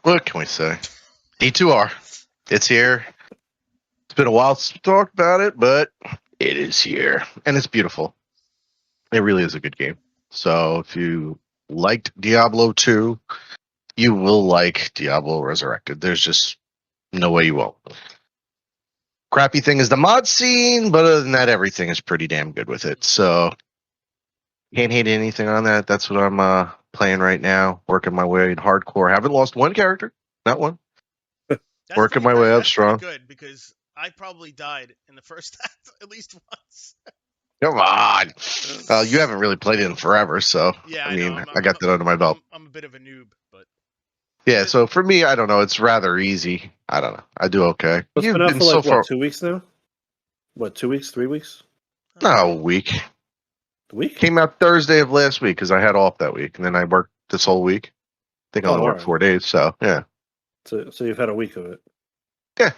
What can we say? D2R. It's here. It's been a while since we talked about it, but it is here. And it's beautiful. It really is a good game. So if you liked Diablo 2, you will like Diablo Resurrected. There's just no way you won't. Crappy thing is the mod scene, but other than that, everything is pretty damn good with it. So can't hate anything on that. That's what I'm playing right now. Working my way in hardcore. Haven't lost one character. Not one. That's Working my way up that's strong. Pretty good because I probably died in the first act at least once. Come on. You haven't really played it in forever, so Yeah, I mean, know. I got that under my belt. I'm a bit of a noob, but yeah. So for me, I don't know. It's rather easy. I don't know. I do okay. It's been out for like what, 2 weeks now? What, 2 weeks, 3 weeks? No, a week. A week? Came out Thursday of last week because I had off that week, and then I worked this whole week. I think I only worked 4 days, so yeah. So you've had a week of it. Yeah.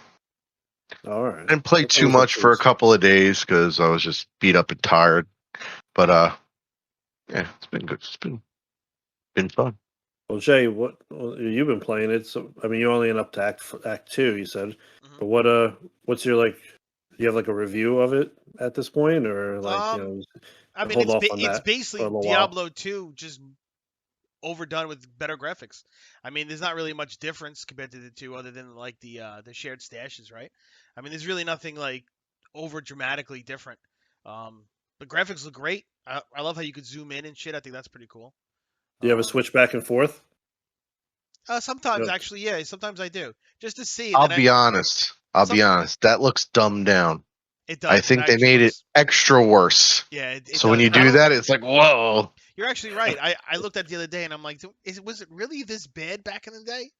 All right. I didn't play too much for a couple of days because I was just beat up and tired. But yeah, it's been good. It's been fun. Well, Jay, you've been playing it? So I mean, you're only up to Act 2, you said. Mm-hmm. But what's your like? Do you have like a review of it at this point, or like I mean, it's basically Diablo 2 just overdone with better graphics. I mean, there's not really much difference compared to the two, other than like the shared stashes, right? I mean, there's really nothing like over dramatically different. The graphics look great. I love how you could zoom in and shit. I think that's pretty cool. Do you ever switch back and forth? Sometimes, actually, yeah. Sometimes I do, just to see. I'll be honest. That looks dumbed down. It does. I think they made it extra worse. Yeah. So when you do that, it's like, whoa. You're actually right. I looked at it the other day and I'm like, was it really this bad back in the day?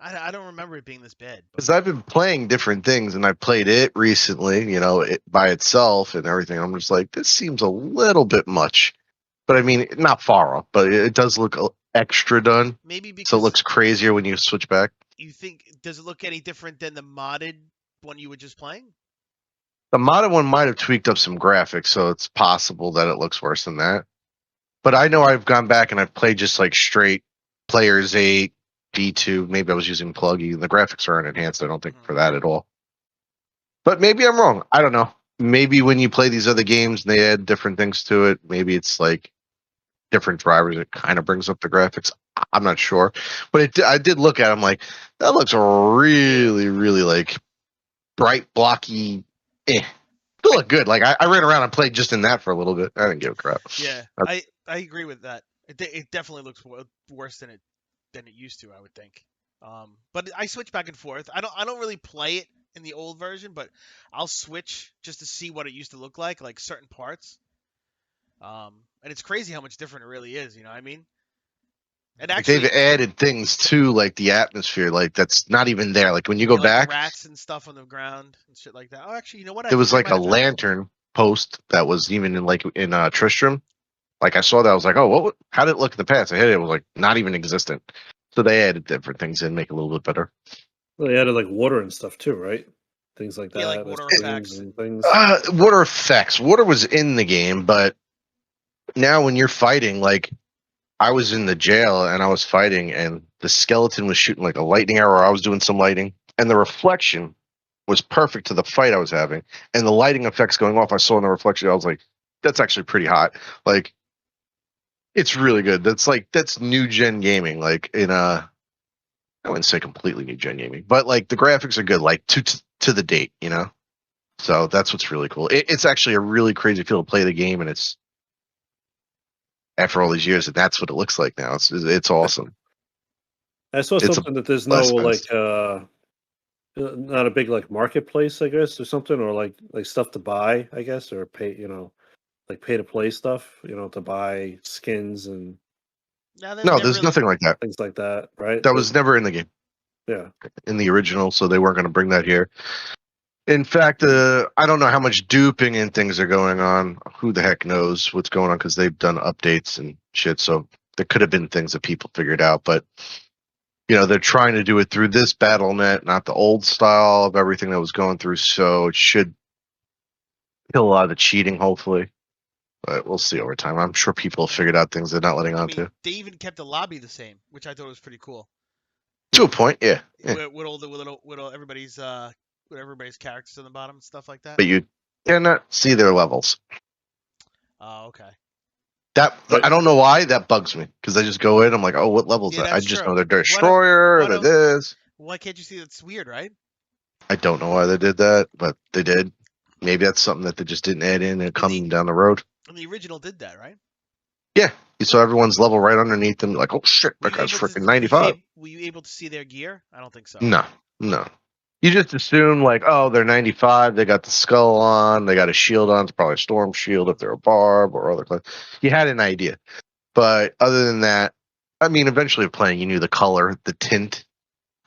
I don't remember it being this bad. Because I've been playing different things and I played it recently, it by itself and everything. I'm just like, this seems a little bit much. But I mean, not far off, but it does look extra done. Maybe because so it looks crazier when you switch back. You think, does it look any different than the modded one you were just playing? The modded one might have tweaked up some graphics, so it's possible that it looks worse than that. But I know I've gone back and I've played just like straight Players 8, D2. Maybe I was using Pluggy. The graphics aren't enhanced, I don't think, for that at all. But maybe I'm wrong. I don't know. Maybe when you play these other games and they add different things to it, maybe it's like different drivers. It kind of brings up the graphics. I'm not sure. But I did look at it. I'm like, that looks really, really like bright, blocky. Still look good. Like I ran around and played just in that for a little bit. I didn't give a crap. Yeah, I agree with that. It definitely looks worse than it used to, I would think. But I switch back and forth. I don't really play it in the old version, but I'll switch just to see what it used to look like certain parts. And it's crazy how much different it really is. You know what I mean? And actually, they've added things to like the atmosphere, like that's not even there. Like when you go back, rats and stuff on the ground and shit like that. Oh, actually, you know what? There was like a lantern post that was even in Tristram. Like I saw that, I was like, oh, how did it look in the past? I hit it, it was like not even existent. So they added different things in, make it a little bit better. Well, they added like water and stuff too, right? Things like that. Yeah, like water effects and things. Water effects. Water was in the game, but now when you're fighting, like I was in the jail and I was fighting, and the skeleton was shooting like a lightning arrow. I was doing some lighting, and the reflection was perfect to the fight I was having, and the lighting effects going off. I saw in the reflection. I was like, "That's actually pretty hot." Like, it's really good. That's new gen gaming. Like I wouldn't say completely new gen gaming, but like the graphics are good. Like to the date, So that's what's really cool. It's actually a really crazy feel to play the game, and it's after all these years, and that's what it looks like now. It's awesome. I saw something that there's no like not a big like marketplace, I guess, or something, or like stuff to buy, I guess, or pay, like pay to play stuff, to buy skins and. No, there's nothing like that. Things like that, right? That was never in the game. Yeah, in the original, so they weren't going to bring that here. In fact, I don't know how much duping and things are going on. Who the heck knows what's going on, because they've done updates and shit. So there could have been things that people figured out, but they're trying to do it through this BattleNet, not the old style of everything that was going through. So it should kill a lot of the cheating, hopefully. But we'll see over time. I'm sure people have figured out things they're not letting on to. They even kept the lobby the same, which I thought was pretty cool. To a point, yeah. With all everybody's characters on the bottom and stuff like that. But you cannot see their levels. Oh, okay. I don't know why that bugs me because I just go in. I'm like, oh, what level is that? I just know they're destroyer. They're this. Why can't you see? That's weird, right? I don't know why they did that, but they did. Maybe that's something that they just didn't add in and come down the road. And the original did that, right? Yeah, you saw everyone's level right underneath them. Like, oh shit, that guy's freaking 95. Were you able to see their gear? I don't think so. No. You just assume like, oh, they're 95. They got the skull on. They got a shield on. It's probably a storm shield if they're a barb or other clothes. You had an idea, but other than that, I mean, eventually playing, you knew the color, the tint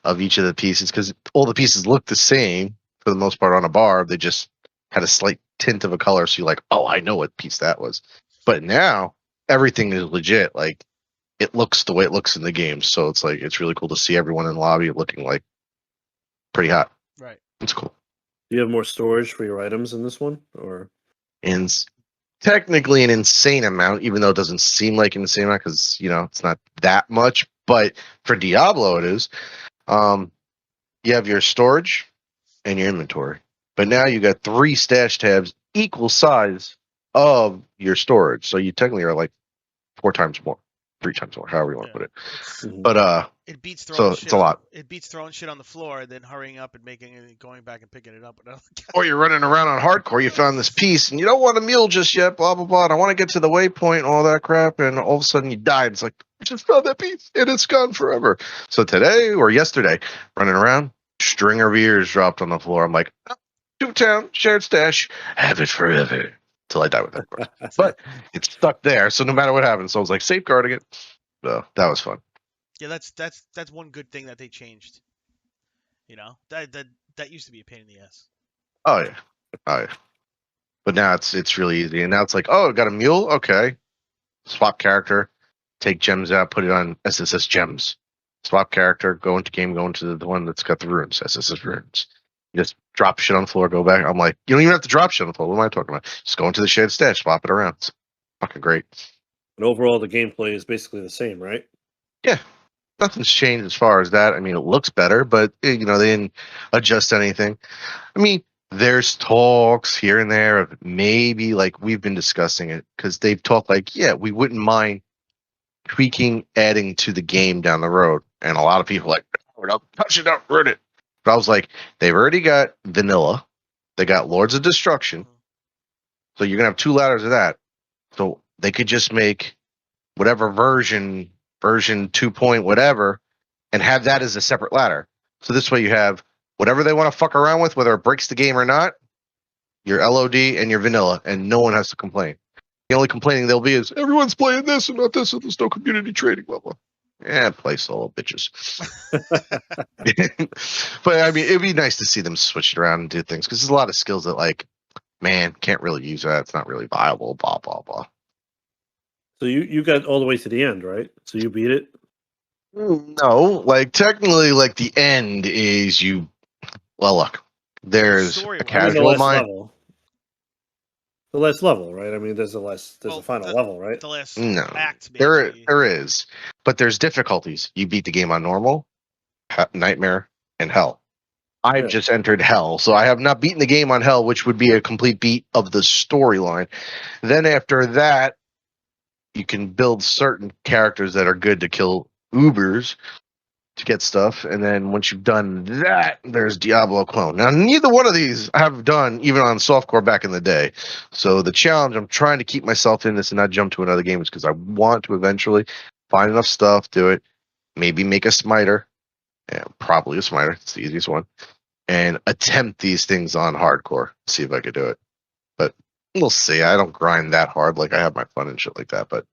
of each of the pieces because all the pieces look the same for the most part on a barb. They just had a slight tint of a color, so you're like, oh, I know what piece that was. But now everything is legit. Like it looks the way it looks in the game, so it's like it's really cool to see everyone in the lobby looking like pretty hot. Right. It's cool. Do you have more storage for your items in this one, or? And technically an insane amount, even though it doesn't seem like an insane amount because it's not that much. But for Diablo, it is. You have your storage and your inventory, but now you got 3 stash tabs equal size of your storage. So you technically are like 4 times more, 3 times more, however you want to put it. But it beats throwing it's a lot. It beats throwing shit on the floor, then hurrying up and going back and picking it up. Or you're running around on hardcore. You found this piece and you don't want a mule just yet. Blah blah blah. And I want to get to the waypoint and all that crap. And all of a sudden you died. It's like I just found that piece and it's gone forever. So today or yesterday, running around, string of ears dropped on the floor. I'm like, two town shared stash, have it forever till I die with that. But it's stuck there. So no matter what happens, so I was like safeguarding it. So that was fun. Yeah, that's one good thing that they changed. That used to be a pain in the ass. Oh yeah. But now it's really easy, and now it's like, oh, I got a mule. Okay, swap character, take gems out, put it on SSS gems. Swap character, go into game, go into the one that's got the runes, SSS runes. You just drop shit on the floor, go back. I'm like, you don't even have to drop shit on the floor. What am I talking about? Just go into the shared stash, swap it around. It's fucking great. And overall, the gameplay is basically the same, right? Yeah. Nothing's changed as far as that. I mean, it looks better, but they didn't adjust anything. I mean, there's talks here and there of maybe like we've been discussing it because they've talked like, yeah, we wouldn't mind tweaking, adding to the game down the road. And a lot of people are like, we're not touching it, ruin it. But I was like, they've already got vanilla. They got Lords of Destruction. So you're gonna have 2 ladders of that. So they could just make whatever version 2 point whatever, and have that as a separate ladder. So this way you have whatever they want to fuck around with, whether it breaks the game or not, your LOD and your vanilla, and no one has to complain. The only complaining there'll be is everyone's playing this and not this, and there's no community trading level. Yeah, play solo, bitches. But I mean, it'd be nice to see them switch it around and do things because there's a lot of skills that, like, man, can't really use that. It's not really viable. Blah blah blah. So you got all the way to the end, right? So you beat it? No, like technically, like the end is you. Well, look, there's a casual mind. The last level, right? I mean, there's a final level, right? The last act. There is, but there's difficulties. You beat the game on normal, nightmare, and hell. I've just entered hell, so I have not beaten the game on hell, which would be a complete beat of the storyline. Then after that, you can build certain characters that are good to kill Ubers to get stuff, and then once you've done that, there's Diablo clone. Now, neither one of these I have done even on softcore back in the day. So the challenge, I'm trying to keep myself in this and not jump to another game, is because I want to eventually find enough stuff, do it, maybe make a smiter, probably a smiter, it's the easiest one, and attempt these things on hardcore, see if I could do it. But we'll see. I don't grind that hard. Like, I have my fun and shit like that, but